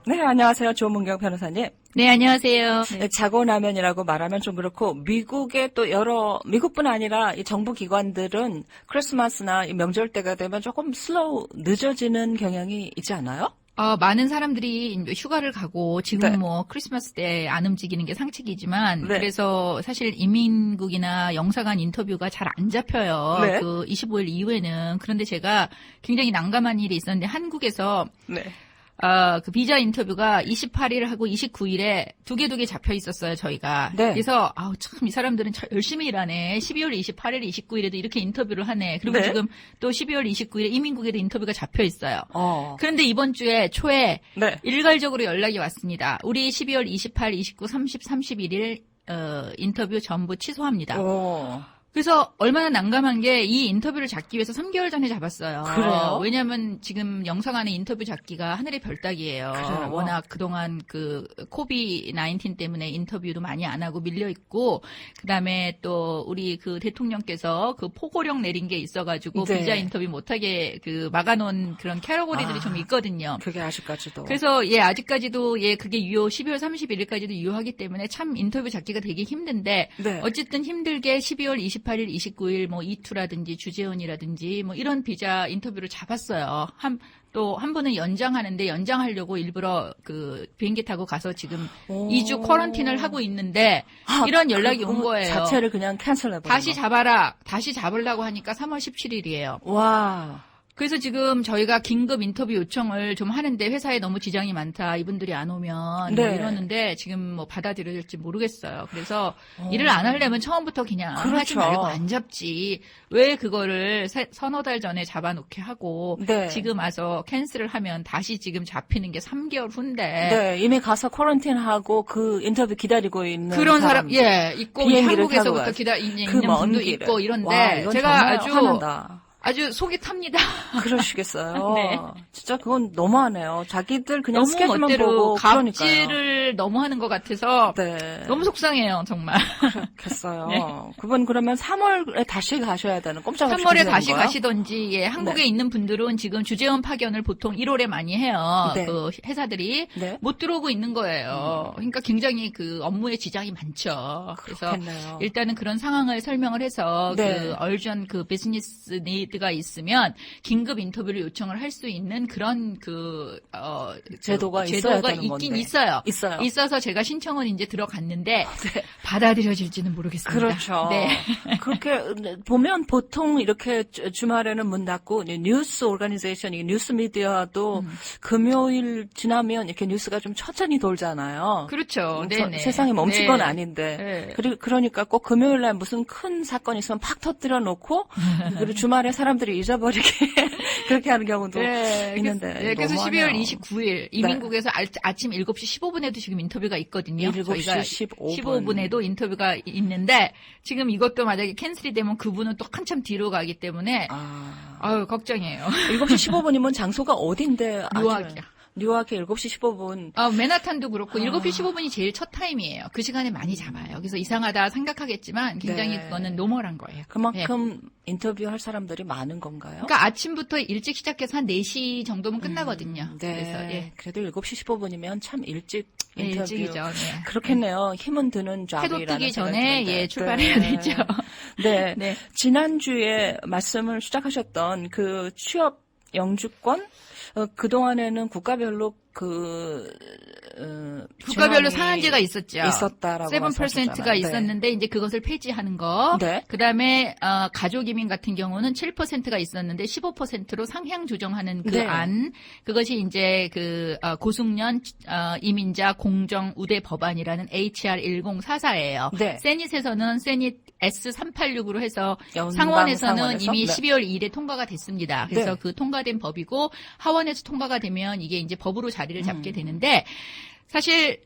네, 안녕하세요. 조문경 변호사님. 네, 안녕하세요. 네, 자고 나면이라고 말하면 좀 그렇고, 미국의 또 미국뿐 아니라 이 정부 기관들은 크리스마스나 이 명절 때가 되면 조금 늦어지는 경향이 있지 않아요? 많은 사람들이 휴가를 가고 지금 네. 뭐 크리스마스 때 안 움직이는 게 상책이지만 네. 그래서 사실 이민국이나 영사관 인터뷰가 잘 안 잡혀요. 네. 그 25일 이후에는. 그런데 제가 굉장히 난감한 일이 있었는데 한국에서 네. 그 비자 인터뷰가 28일 하고 29일에 두 개 잡혀 있었어요, 저희가. 네. 그래서, 참, 이 사람들은 열심히 일하네. 12월 28일, 29일에도 이렇게 인터뷰를 하네. 그리고 네. 지금 또 12월 29일에 이민국에도 인터뷰가 잡혀 있어요. 어. 그런데 이번 주에 초에 네. 일괄적으로 연락이 왔습니다. 우리 12월 28, 29, 30, 31일, 인터뷰 전부 취소합니다. 오. 그래서 얼마나 난감한 게 이 인터뷰를 잡기 위해서 3개월 전에 잡았어요. 그래요? 왜냐하면 지금 영상안의 인터뷰 잡기가 하늘의 별따기예요. 그래요? 워낙 그동안 그 코비드-19 때문에 인터뷰도 많이 안 하고 밀려 있고, 그다음에 또 우리 그 대통령께서 그 포고령 내린 게 있어가지고 네. 비자 인터뷰 못하게 그 막아놓은 그런 캐러고리들이 좀 있거든요. 그게 아직까지도. 그래서 아직까지도 그게 12월 31일까지도 유효하기 때문에 참 인터뷰 잡기가 되게 힘든데 네. 어쨌든 힘들게 12월 28일, 29일 뭐 이투라든지 주재원이라든지 뭐 이런 비자 인터뷰를 잡았어요. 또 한 분은 연장하려고 일부러 그 비행기 타고 가서 지금 오. 2주 쿼런틴을 하고 있는데 이런 연락이 온 거예요. 자체를 그냥 캔슬해버린 다시 잡아라. 다시 잡으려고 하니까 3월 17일이에요. 와. 그래서 지금 저희가 긴급 인터뷰 요청을 좀 하는데 회사에 너무 지장이 많다. 이분들이 안 오면 네. 뭐 이러는데 지금 뭐 받아들여질지 모르겠어요. 그래서 일을 안 하려면 처음부터 그냥 하지 그렇죠. 말고 안 잡지. 왜 그거를 서너 달 전에 잡아놓게 하고 네. 지금 와서 캔슬을 하면 다시 지금 잡히는 게 3개월 후인데 네, 이미 가서 쿼런틴하고 그 인터뷰 기다리고 있는 그런 사람 있고 비행기를 한국에서부터 타고 있는 그 먼 분도 길을. 있고 이런데 와, 이건 제가 정말 화난다. 아주 속이 탑니다. 그러시겠어요. 네. 진짜 그건 너무하네요. 자기들 그냥 너무 스케줄만 멋대로 보고 그러니까요. 갑질을 너무 하는 것 같아서 네. 너무 속상해요, 정말. 그렇겠어요. 네. 그분 그러면 3월에 다시 가셔야 되는 꼼짝없이 3월에 그러는 다시 거예요? 가시던지, 한국에 네. 있는 분들은 지금 주재원 파견을 보통 1월에 많이 해요. 네. 그 회사들이 네. 못 들어오고 있는 거예요. 그러니까 굉장히 그 업무에 지장이 많죠. 그래서 그렇겠네요. 일단은 그런 상황을 설명을 해서 네. 그 얼전 그 비즈니스 니드가 있으면 긴급 인터뷰를 요청을 할 수 있는 그런 제도가 있어야 되는 있긴 건데. 있어요. 있어요. 있어서 제가 신청은 이제 들어갔는데 네. 받아들여질지는 모르겠습니다. 그렇죠. 네. 그렇게 보면 보통 이렇게 주말에는 문 닫고 뉴스 오르가니제이션이 뉴스 미디어도 금요일 지나면 이렇게 뉴스가 좀 천천히 돌잖아요. 그렇죠. 네네. 세상이 멈춘 네. 건 아닌데. 네. 그러니까 꼭 금요일 날 무슨 큰 사건이 있으면 팍 터뜨려 놓고 그리고 주말에 사람들이 잊어버리게 그렇게 하는 경우도 있는데. 그래서 너무하네요. 12월 29일 이민국에서 아침 7시 15분에도 지금 인터뷰가 있거든요. 7시 저희가 15분. 15분에도 인터뷰가 있는데 지금 이것도 만약에 캔슬이 되면 그분은 또 한참 뒤로 가기 때문에 아유 걱정이에요. 7시 15분이면 장소가 어딘데? 뉴욕이야. 뉴욕에 7시 15분. 맨하탄도 그렇고 7시 15분이 제일 첫 타임이에요. 그 시간에 많이 잡아요. 그래서 이상하다 생각하겠지만 굉장히 네. 그거는 노멀한 거예요. 그만큼 인터뷰할 사람들이 많은 건가요? 그러니까 아침부터 일찍 시작해서 한 4시 정도면 끝나거든요. 네. 그래도 7시 15분이면 참 일찍 인터뷰. 일찍이죠. 네. 그렇겠네요. 힘은 드는 해도 잡이라는 뜨기 생각이 전에 드는데. 출발해야 네. 되죠. 네. 네. 지난주에 말씀을 시작하셨던 그 취업 영주권 그동안에는 국가별로 국가별로 제한이 상한제가 있었죠. 있었다라고 7%가 말씀하셨잖아요. 있었는데 이제 그것을 폐지하는 거. 네. 그다음에 가족 이민 같은 경우는 7%가 있었는데 15%로 상향 조정하는 그 네. 안. 그것이 이제 그 고숙련 이민자 공정 우대 법안이라는 HR 1044예요. 네. 세닛에서는 세닛 S386으로 해서 연방 상원에서는 상원에서? 이미 네. 12월 2일에 통과가 됐습니다. 그래서 네. 그 통과된 법이고 하원에서 통과가 되면 이게 이제 법으로 자리를 잡게 되는데 사실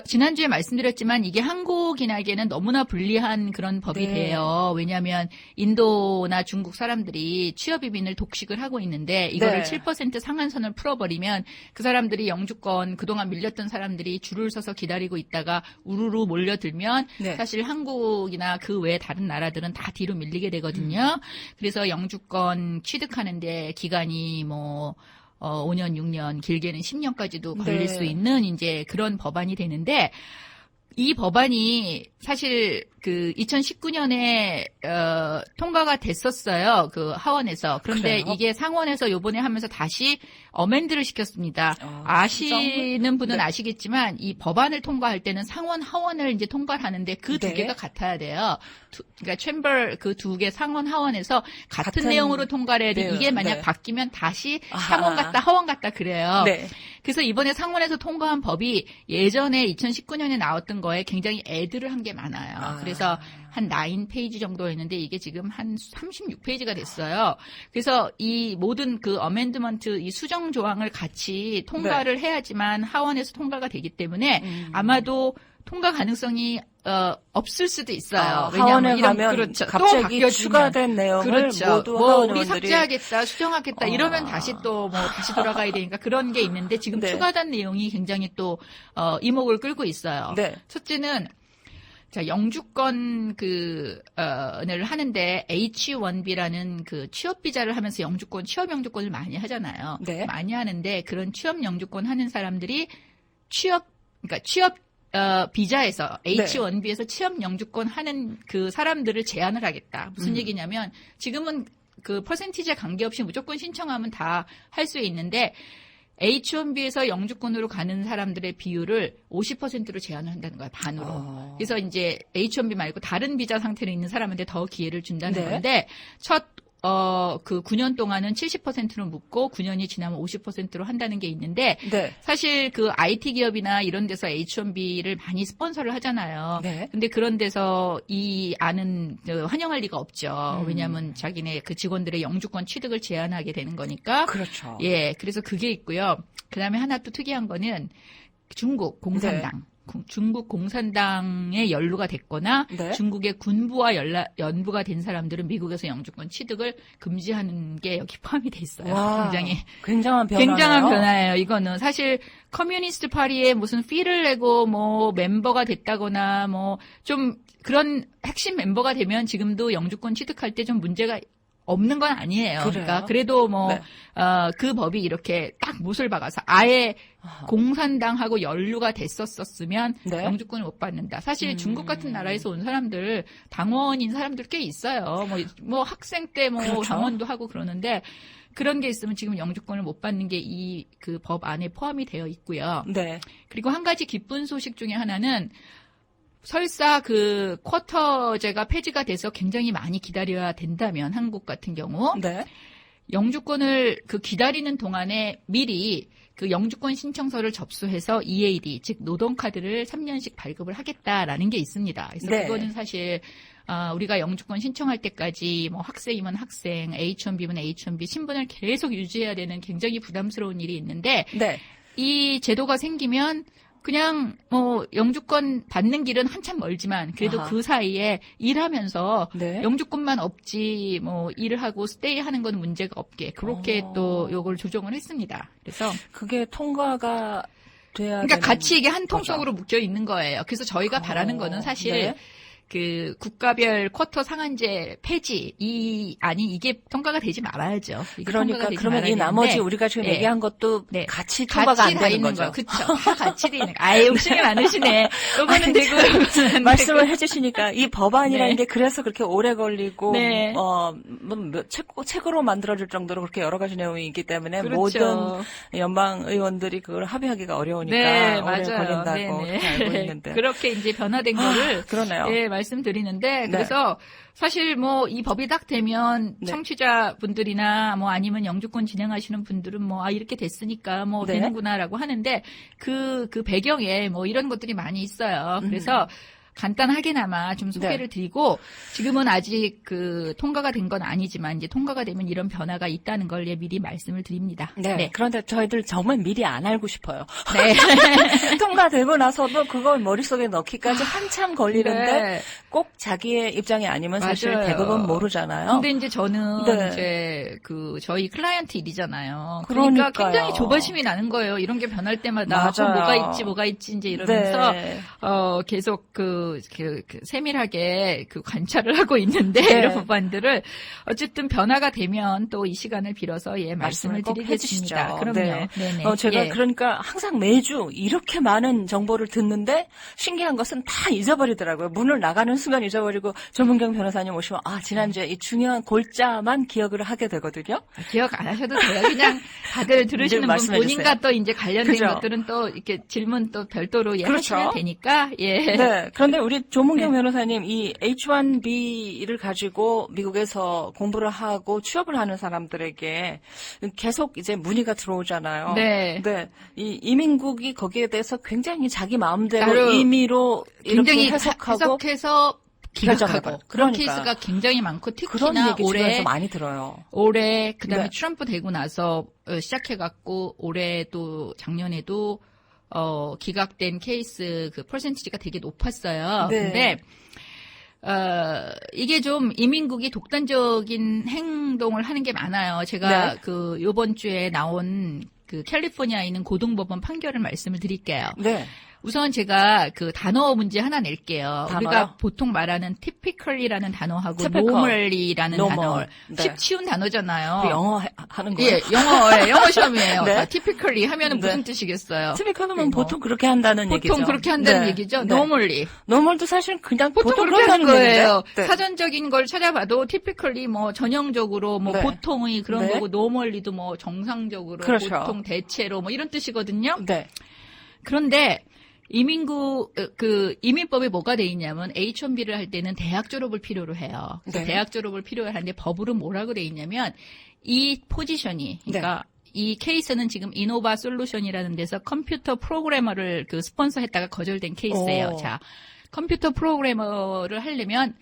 지난주에 말씀드렸지만 이게 한국인에게는 너무나 불리한 그런 법이 네. 돼요. 왜냐하면 인도나 중국 사람들이 취업 이민을 독식을 하고 있는데 이거를 네. 7% 상한선을 풀어버리면 그 사람들이 영주권 그동안 밀렸던 사람들이 줄을 서서 기다리고 있다가 우르르 몰려들면 네. 사실 한국이나 그 외 다른 나라들은 다 뒤로 밀리게 되거든요. 그래서 영주권 취득하는데 기간이 5년, 6년, 길게는 10년까지도 걸릴 네. 수 있는 이제 그런 법안이 되는데 이 법안이 사실 그 2019년에 통과가 됐었어요. 그 하원에서. 그런데 그래요? 이게 상원에서 요번에 하면서 다시 어멘드를 시켰습니다. 아시는 분은 네. 아시겠지만 이 법안을 통과할 때는 상원, 하원을 이제 통과를 하는데 그 두 네. 개가 같아야 돼요. 그러니까 챔버 그 두 개 상원, 하원에서 같은 같은 내용으로 통과를 해야 돼. 내용, 이게 만약 네. 바뀌면 다시 아하. 상원 같다, 하원 같다 그래요. 네. 그래서 이번에 상원에서 통과한 법이 예전에 2019년에 나왔던 거에 굉장히 애들을 한 게 많아요. 그래서 한 9페이지 정도였는데 이게 지금 한 36페이지가 됐어요. 그래서 이 모든 그 어멘드먼트 이 수정 조항을 같이 통과를 해야지만 하원에서 통과가 되기 때문에 아마도 통과 가능성이 없을 수도 있어요. 하원에 왜냐하면 가면 그렇죠. 또 갑자기 바뀌어지면. 추가된 내용을 그렇죠. 모두 뭐 우리 하원의원들이 삭제하겠다, 수정하겠다 이러면 다시 또 뭐 다시 돌아가야 되니까 그런 게 있는데 지금 네. 추가된 내용이 굉장히 또 이목을 끌고 있어요. 네. 첫째는 자 영주권 을 하는데 H-1B라는 그 취업 비자를 하면서 영주권, 취업 영주권을 많이 하잖아요. 네. 많이 하는데 그런 취업 영주권 하는 사람들이 취업 비자에서 H-1B에서 취업 영주권 하는 그 사람들을 제한을 하겠다. 무슨 얘기냐면 지금은 그 퍼센티지에 관계없이 무조건 신청하면 다 할 수 있는데 H-1B에서 영주권으로 가는 사람들의 비율을 50%로 제한을 한다는 거예요. 반으로. 그래서 이제 H-1B 말고 다른 비자 상태로 있는 사람한테 더 기회를 준다는 네. 건데 그 9년 동안은 70%로 묶고 9년이 지나면 50%로 한다는 게 있는데 네. 사실 그 IT 기업이나 이런 데서 H-1B를 많이 스폰서를 하잖아요. 네. 근데 그런 데서 이 안은 환영할 리가 없죠. 왜냐하면 자기네 그 직원들의 영주권 취득을 제한하게 되는 거니까. 그렇죠. 예, 그래서 그게 있고요. 그다음에 하나 또 특이한 거는 중국 공산당. 중국 공산당에 연루가 됐거나 네. 중국의 군부와 연부가 된 사람들은 미국에서 영주권 취득을 금지하는 게 여기 포함이 돼 있어요. 와, 굉장히 굉장한 변화네요. 굉장한 변화예요. 이거는 사실 커뮤니스트 파리에 무슨 피를 내고 뭐 멤버가 됐다거나 뭐 좀 그런 핵심 멤버가 되면 지금도 영주권 취득할 때 좀 문제가 없는 건 아니에요. 그래요? 그러니까 그래도 뭐 네. 그 법이 이렇게 딱 못을 박아서 아예 공산당하고 연루가 됐었으면 네. 영주권을 못 받는다. 사실 중국 같은 나라에서 온 사람들 당원인 사람들 꽤 있어요. 뭐 학생 때 뭐 그렇죠. 당원도 하고 그러는데 그런 게 있으면 지금 영주권을 못 받는 게 이 그 법 안에 포함이 되어 있고요. 네. 그리고 한 가지 기쁜 소식 중에 하나는 설사 그 쿼터제가 폐지가 돼서 굉장히 많이 기다려야 된다면 한국 같은 경우 네. 영주권을 그 기다리는 동안에 미리 그 영주권 신청서를 접수해서 EAD 즉 노동카드를 3년씩 발급을 하겠다라는 게 있습니다. 그래서 네. 그거는 사실 우리가 영주권 신청할 때까지 뭐 학생이면 학생, H-1B면 H-1B 신분을 계속 유지해야 되는 굉장히 부담스러운 일이 있는데 네. 이 제도가 생기면 그냥 뭐 영주권 받는 길은 한참 멀지만 그래도 아하. 그 사이에 일하면서 네. 영주권만 없지 뭐 일을 하고 스테이 하는 건 문제가 없게 그렇게 또 요걸 조정을 했습니다. 그래서 그게 통과가 돼야 그러니까 되는 같이 이게 한 거죠. 통속으로 묶여 있는 거예요. 그래서 저희가 바라는 거는 사실 네. 그 국가별 쿼터 상한제 폐지 이게 통과가 되지 말아야죠. 이게 통과가 그러니까 되지 그러면 이 말아야 나머지 되는데 우리가 지금 네. 얘기한 것도 네. 같이 통과가 같이 안 다 되는 있는 거죠. 거예요. 그렇죠. 다 같이 돼 있는 거. 아예 욕심이 많으시네. 요거는 아니, 되고 요거는 안 말씀을 되고. 해주시니까 이 법안이라는 네. 게 그래서 그렇게 오래 걸리고 네. 책으로 만들어질 정도로 그렇게 여러 가지 내용이 있기 때문에 그렇죠. 모든 연방 의원들이 그걸 합의하기가 어려우니까 네, 오래 맞아요. 걸린다고 네네. 그렇게 알고 있는데 그렇게 이제 변화된 거를 그러네요. 네, 말씀드리는데 네. 그래서 사실 뭐 이 법이 딱 되면 네. 청취자분들이나 뭐 아니면 영주권 진행하시는 분들은 뭐 이렇게 됐으니까 뭐 네. 되는구나라고 하는데 그 배경에 뭐 이런 것들이 많이 있어요. 그래서 간단하게나마 좀 소개를 드리고 지금은 아직 그 통과가 된 건 아니지만 이제 통과가 되면 이런 변화가 있다는 걸 미리 말씀을 드립니다. 네. 그런데 저희들 정말 미리 안 알고 싶어요. 네. 통과되고 나서도 그걸 머릿속에 넣기까지 한참 걸리는데 네. 꼭 자기의 입장이 아니면 사실 맞아요. 대부분 모르잖아요. 근데 이제 저는 네. 이제 저희 클라이언트 일이잖아요. 그러니까 그러니까요. 굉장히 조바심이 나는 거예요. 이런 게 변할 때마다 맞아요. 뭐가 있지 이제 이러면서 네. 계속 세밀하게 관찰을 하고 있는데, 네. 이런 법안들을 어쨌든 변화가 되면 또 이 시간을 빌어서 말씀을 꼭 드리겠습니다. 해주시죠. 그럼요. 네. 네네. 제가 예. 그러니까 항상 매주 이렇게 많은 정보를 듣는데 신기한 것은 다 잊어버리더라고요. 문을 나가는 순간 잊어버리고 전문경 변호사님 오시면 지난주에 이 중요한 골자만 기억을 하게 되거든요. 기억 안 하셔도 돼요. 그냥 다들 들으시는 분 말씀해 본인과 주세요. 또 이제 관련된 그죠? 것들은 또 이렇게 질문 또 별도로 그렇죠. 하시면 되니까, 예. 네. 그런데 우리 조문경 네. 변호사님 이 H-1B를 가지고 미국에서 공부를 하고 취업을 하는 사람들에게 계속 이제 문의가 들어오잖아요. 네. 네. 이 이민국이 거기에 대해서 굉장히 자기 마음대로 나름 임의로 굉장히 이렇게 해석하고 해석해서 기각하고 결정해버려. 그런 그러니까. 케이스가 굉장히 많고 그런 특히나 얘기 주변에서 올해 많이 들어요. 그다음에 네. 트럼프 되고 나서 시작해갖고 올해 또 작년에도 기각된 케이스 그 퍼센티지가 되게 높았어요. 네. 근데 이게 좀 이민국이 독단적인 행동을 하는 게 많아요. 제가 네. 요번 주에 나온 캘리포니아에 있는 고등법원 판결을 말씀을 드릴게요. 네. 우선 제가 단어 문제 하나 낼게요. 단어요? 우리가 보통 말하는 typically라는 단어하고 Typical. normally라는 Normal. 단어. 네. 쉬운 단어잖아요. 그 영어 하는 거예요. 예, 영어 시험이에요. 네. typically 하면은 네. 무슨 뜻이겠어요? 티피컬은 보통 그렇게 한다는 얘기죠. 보통 그렇게 한다는 네. 얘기죠. 네. normally. 노멀도 사실 그냥 보통 그렇게 그렇다는 하는 거예요. 얘기인데. 네. 사전적인 걸 찾아봐도 typically 전형적으로 네. 보통의 그런 네. 거고 normally도 정상적으로 그렇죠. 보통 대체로 이런 뜻이거든요. 네. 그런데 이민법에 뭐가 돼 있냐면 H-1B를 할 때는 대학 졸업을 필요로 해요. 그래서 네. 대학 졸업을 필요로 하는데 법으로 뭐라고 돼 있냐면 이 포지션이 그러니까 이 케이스는 지금 이노바 솔루션이라는 데서 컴퓨터 프로그래머를 스폰서했다가 거절된 케이스예요. 오. 자, 컴퓨터 프로그래머를 하려면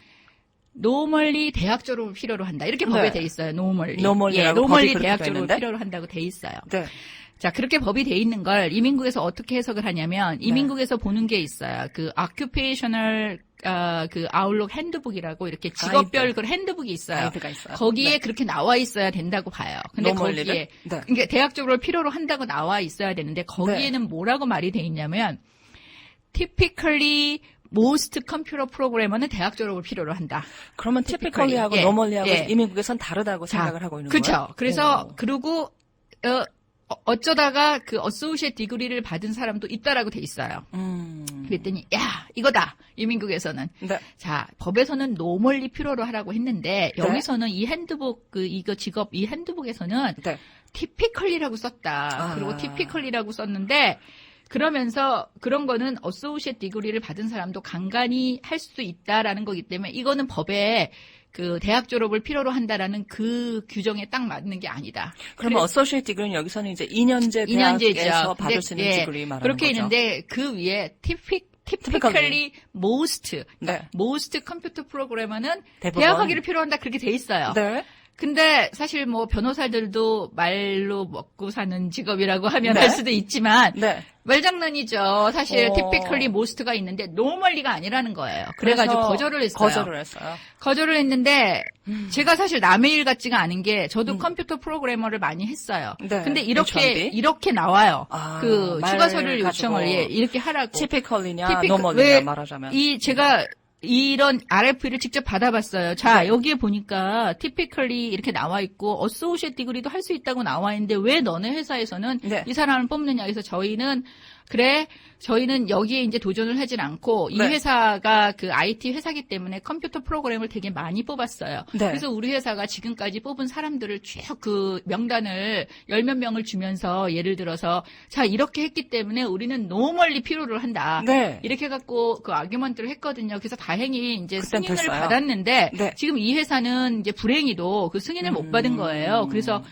노멀리 대학 졸업을 필요로 한다. 이렇게 법에 네. 돼 있어요. 노멀리. 노멀리라고 노멀리 법이 대학 그렇게 돼 졸업을 있는데? 필요로 한다고 돼 있어요. 네. 자, 그렇게 법이 돼 있는 걸 이민국에서 어떻게 해석을 하냐면 이민국에서 보는 게 있어요. occupational 아웃룩 핸드북이라고 이렇게 직업별 그 핸드북이 있어요. 가이드가 있어요. 거기에 네. 그렇게 나와 있어야 된다고 봐요. 근데 노멀리를? 거기에 네. 그러니까 대학적으로 필요로 한다고 나와 있어야 되는데 거기에는 뭐라고 말이 돼 있냐면 typically most computer programmer는 대학 졸업을 필요로 한다. 그러면 티피컬리하고 예. 노멀리하고 예. 이민국에선 다르다고 생각을 하고 있는 그렇죠. 거예요. 그래서 그리고 어쩌다가 어소시에이트 디그리를 받은 사람도 있다라고 돼 있어요. 그랬더니 야 이거다 이민국에서는 네. 자 법에서는 노멀리 필요로 하라고 했는데 네. 여기서는 이 핸드북 이거 직업 이 핸드북에서는 네. 티피컬리라고 썼다. 그리고 티피컬리라고 썼는데 그러면서 그런 거는 어소시에이트 디그리를 받은 사람도 간간히 할 수 있다라는 거기 때문에 이거는 법에 대학 졸업을 필요로 한다라는 그 규정에 딱 맞는 게 아니다. 그러면 어소시에이트 디그리는 여기서는 이제 2년제 2년제죠. 대학에서 받을 수 있는 디그리 말하는 그렇게 거죠. 있는데 그 위에 typically most, 네. most 컴퓨터 프로그래머는 대법원. 대학하기를 필요한다 그렇게 돼 있어요. 네. 근데 사실 변호사들도 말로 먹고 사는 직업이라고 하면 네. 할 수도 있지만 네. 말장난이죠. 사실 오. typically most가 있는데 normally가 아니라는 거예요. 그래가지고 그래서 거절을 했어요. 거절을 했어요. 거절을 했는데 제가 사실 남의 일 같지가 않은 게 저도 컴퓨터 프로그래머를 많이 했어요. 네. 근데 H1B? 이렇게 나와요. 말 추가서를 가지고 요청을 이렇게 하라고. 티피컬리냐 티피컬- 노멀리냐 왜 말하자면. 제가 이런 RF를 직접 받아봤어요. 자, 네. 여기에 보니까 typically 이렇게 나와 있고 associate degree도 할 수 있다고 나와 있는데 왜 너네 회사에서는 네. 이 사람을 뽑느냐. 그래서 저희는 저희는 여기에 이제 도전을 하진 않고 이 네. 회사가 IT 회사기 때문에 컴퓨터 프로그램을 되게 많이 뽑았어요. 네. 그래서 우리 회사가 지금까지 뽑은 사람들을 쭉 명단을 10몇 명을 주면서 예를 들어서 자, 이렇게 했기 때문에 우리는 노멀리 필요를 한다. 네. 이렇게 해갖고 아규먼트를 했거든요. 그래서 다행히 이제 그땐 승인을 됐어요. 받았는데 네. 지금 이 회사는 이제 불행히도 그 승인을 못 받은 거예요. 그래서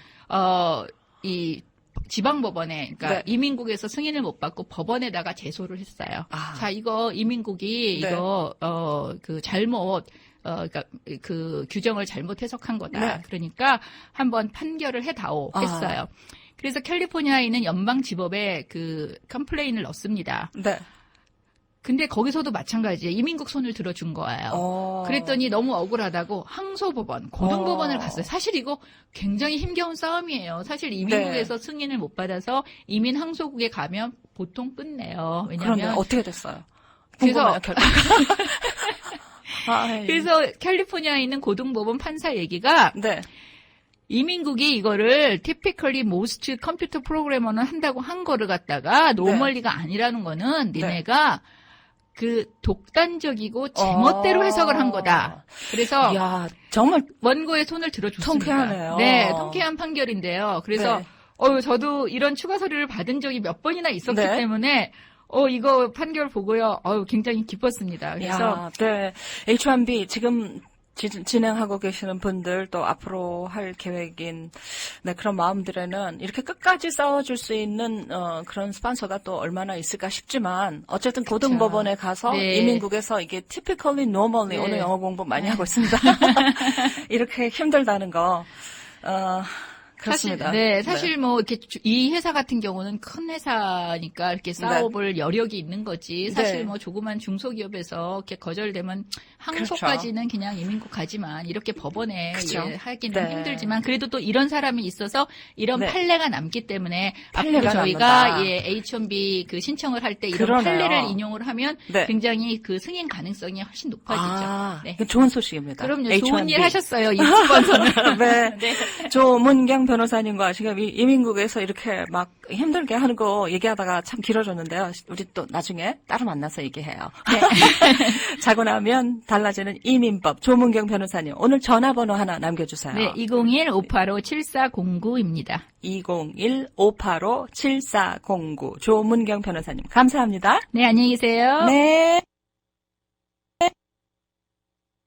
이 지방법원에 그러니까 네. 이민국에서 승인을 못 받고 법원에다가 제소를 했어요. 아. 자, 이거 이민국이 네. 이거 잘못 그러니까 그 규정을 잘못 해석한 거다. 네. 그러니까 한번 판결을 해다오 했어요. 그래서 캘리포니아에 있는 연방지법에 컴플레인을 넣습니다. 네. 근데 거기서도 마찬가지예요. 이민국 손을 들어준 거예요. 그랬더니 너무 억울하다고 항소법원, 고등법원을 갔어요. 사실 이거 굉장히 힘겨운 싸움이에요. 사실 이민국에서 승인을 못 받아서 이민 항소국에 가면 보통 끝내요. 그러면 왜냐하면 어떻게 됐어요? 궁금해요, 그래서 결과가. 그래서 캘리포니아에 있는 고등법원 판사 얘기가 네. 이민국이 이거를 typically most 컴퓨터 프로그래머는 한다고 한 거를 갖다가 노멀리가 아니라는 거는 니네가 그 독단적이고 제멋대로 해석을 한 거다. 그래서 야, 정말 원고의 손을 들어줬습니다. 통쾌하네요. 네, 통쾌한 판결인데요. 그래서 네. 저도 이런 추가 서류를 받은 적이 몇 번이나 있었기 네. 때문에 이거 판결 보고요. 굉장히 기뻤습니다. 그래서 야, 네. H1B 지금 진행하고 계시는 분들 또 앞으로 할 계획인 그런 마음들에는 이렇게 끝까지 싸워줄 수 있는 그런 스폰서가 또 얼마나 있을까 싶지만 어쨌든 고등법원에 가서 네. 이민국에서 이게 typically normally 네. 오늘 영어 공부 많이 하고 있습니다. 이렇게 힘들다는 거 그렇습니다. 사실 뭐 이렇게 이 회사 같은 경우는 큰 회사니까 이렇게 싸워볼 여력이 있는 거지. 사실 뭐 조그만 중소기업에서 이렇게 거절되면 항소까지는 그냥 이민국 가지만 이렇게 법원에 하기는 힘들지만 그래도 또 이런 사람이 있어서 이런 판례가 남기 때문에 앞으로 저희가 H1B 그 신청을 할 때 이런 판례를 인용을 하면 굉장히 그 승인 가능성이 훨씬 높아지죠. 좋은 소식입니다. 그럼요. H1B. 좋은 일 하셨어요. 이 스폰서는. 네. 조문경 변호사님과 지금 이민국에서 이렇게 막 힘들게 하는 거 얘기하다가 참 길어졌는데요. 우리 또 나중에 따로 만나서 얘기해요. 네. 자고 나면 달라지는 이민법 조문경 변호사님 오늘 전화번호 하나 남겨주세요. 네, 201-585-7409입니다. 201-585-7409 조문경 변호사님 감사합니다. 네, 안녕히 계세요. 네.